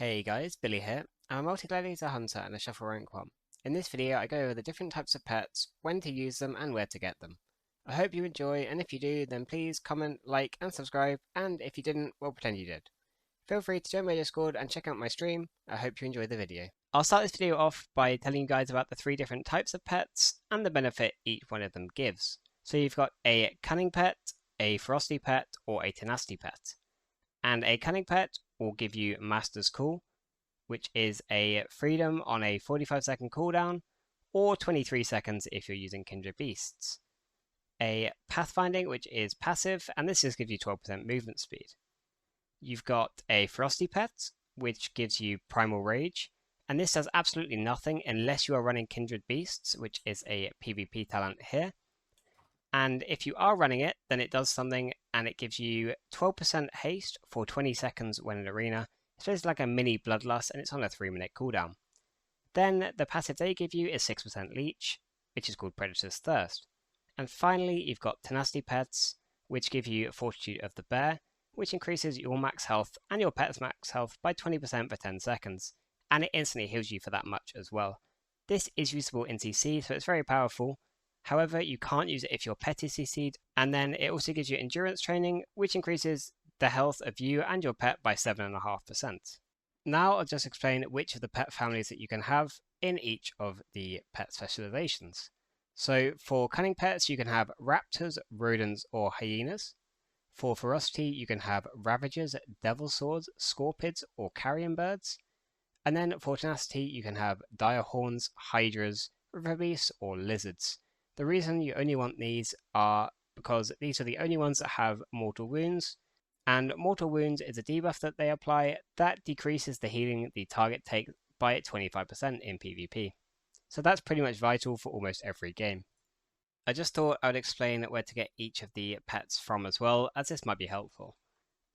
Hey guys, Billy here. I'm a multi-gladiator hunter and a shuffle rank 1. In this video I go over the different types of pets, when to use them and where to get them. I hope you enjoy, and if you do then please comment, like and subscribe, and if you didn't, well pretend you did. Feel free to join my Discord and check out my stream. I hope you enjoy the video. I'll start this video off by telling you guys about the 3 different types of pets and the benefit each one of them gives. So you've got a cunning pet, a ferocity pet, or a tenacity pet. And a cunning pet will give you Master's Call, which is a freedom on a 45-second cooldown, or 23 seconds if you're using Kindred Beasts. A Pathfinding, which is passive, and this just gives you 12% movement speed. You've got a Ferocity Pet, which gives you Primal Rage, and this does absolutely nothing unless you are running Kindred Beasts, which is a PvP talent here. And if you are running it, then it does something, and it gives you 12% haste for 20 seconds when in arena. It's basically like a mini Bloodlust, and it's on a 3-minute cooldown. Then the passive they give you is 6% leech, which is called Predator's Thirst. And finally, you've got tenacity pets, which give you Fortitude of the Bear, which increases your max health and your pet's max health by 20% for 10 seconds, and it instantly heals you for that much as well. This is usable in CC, so it's very powerful. However, you can't use it if your pet is CC'd, and then it also gives you endurance training, which increases the health of you and your pet by 7.5%. Now I'll just explain which of the pet families that you can have in each of the pet specializations. So for cunning pets, you can have raptors, rodents, or hyenas. For ferocity, you can have ravagers, devil swords, scorpids, or carrion birds. And then for tenacity, you can have dire horns, hydras, river beasts, or lizards. The reason you only want these are because these are the only ones that have mortal wounds, and mortal wounds is a debuff that they apply that decreases the healing the target takes by 25% in PvP. So that's pretty much vital for almost every game. I just thought I would explain where to get each of the pets from as well, as this might be helpful.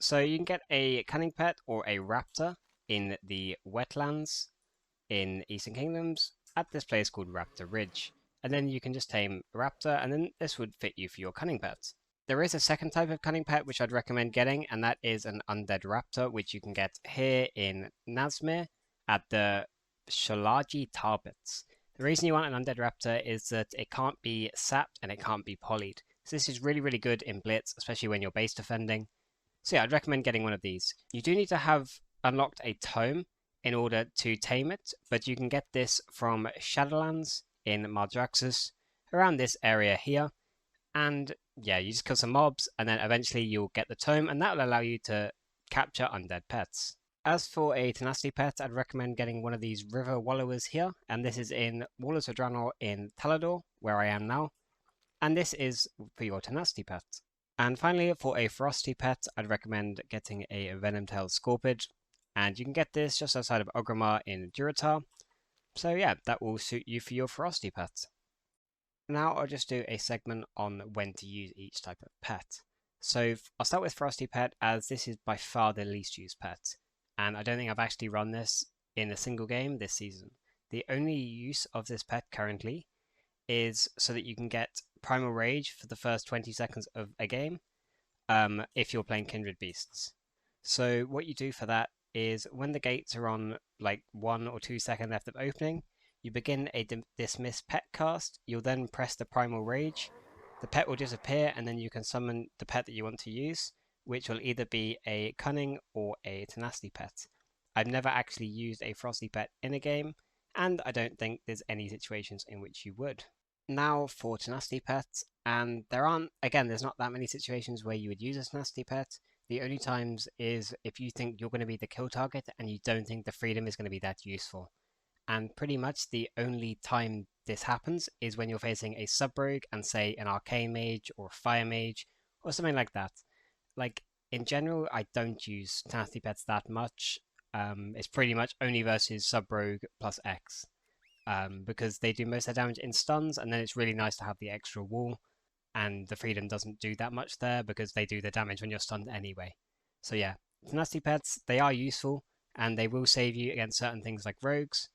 So you can get a cunning pet or a raptor in the wetlands in Eastern Kingdoms at this place called Raptor Ridge. And then you can just tame a raptor, and then this would fit you for your cunning pets. There is a second type of cunning pet which I'd recommend getting, and that is an undead raptor, which you can get here in Nazmir at the Shalaji Tarbets. The reason you want an undead raptor is that it can't be sapped and it can't be polyed. So this is really, really good in Blitz, especially when you're base defending. So yeah, I'd recommend getting one of these. You do need to have unlocked a tome in order to tame it, but you can get this from Shadowlands in Maldraxxus, around this area here. And yeah, you just kill some mobs, and then eventually you'll get the tome, and that will allow you to capture undead pets. As for a tenacity pet, I'd recommend getting one of these river wallowers here, and this is in Wallers of Draenor in Talador, where I am now, and this is for your tenacity pet. And finally, for a ferocity pet, I'd recommend getting a venom-tailed scorpid, and you can get this just outside of Orgrimmar in Durotar. So yeah, that will suit you for your ferocity pet. Now I'll just do a segment on when to use each type of pet. So I'll start with ferocity pet, as this is by far the least used pet, and I don't think I've actually run this in a single game this season. The only use of this pet currently is so that you can get Primal Rage for the first 20 seconds of a game if you're playing Kindred Beasts. So what you do for that is when the gates are on like 1 or 2 seconds left of opening, you begin a dismiss pet cast. You'll then press the Primal Rage. The pet will disappear, and then you can summon the pet that you want to use, which will either be a cunning or a tenacity pet. I've never actually used a ferocity pet in a game, and I don't think there's any situations in which you would. Now for tenacity pets, and there's not that many situations where you would use a tenacity pet. The only times is if you think you're going to be the kill target and you don't think the freedom is going to be that useful. And pretty much the only time this happens is when you're facing a sub-rogue and say an arcane mage or a fire mage or something like that. Like in general, I don't use tenacity pets that much. It's pretty much only versus sub-rogue plus X. Because they do most of their damage in stuns, and then it's really nice to have the extra wall, and the freedom doesn't do that much there because they do the damage when you're stunned anyway. So yeah, tenacity pets, they are useful, and they will save you against certain things like rogues,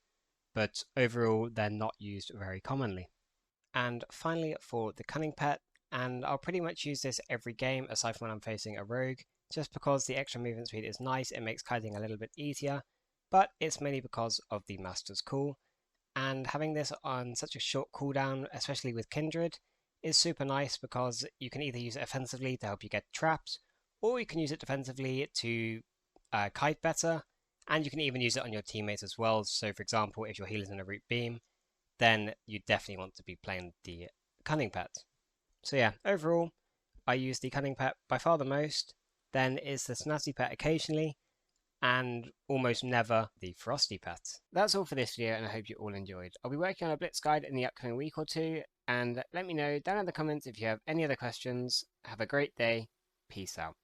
but overall they're not used very commonly. And finally for the cunning pet, and I'll pretty much use this every game aside from when I'm facing a rogue, just because the extra movement speed is nice. It makes kiting a little bit easier, but it's mainly because of the Master's Call, and having this on such a short cooldown, especially with Kindred, is super nice because you can either use it offensively to help you get trapped, or you can use it defensively to kite better, and you can even use it on your teammates as well. So for example, if your healer's in a root beam, then you definitely want to be playing the cunning pet. So yeah, overall, I use the cunning pet by far the most, then is the tenacity pet occasionally, and almost never the ferocity pet. That's all for this video, and I hope you all enjoyed. I'll be working on a blitz guide in the upcoming week or two, and let me know down in the comments if you have any other questions. Have a great day. Peace out.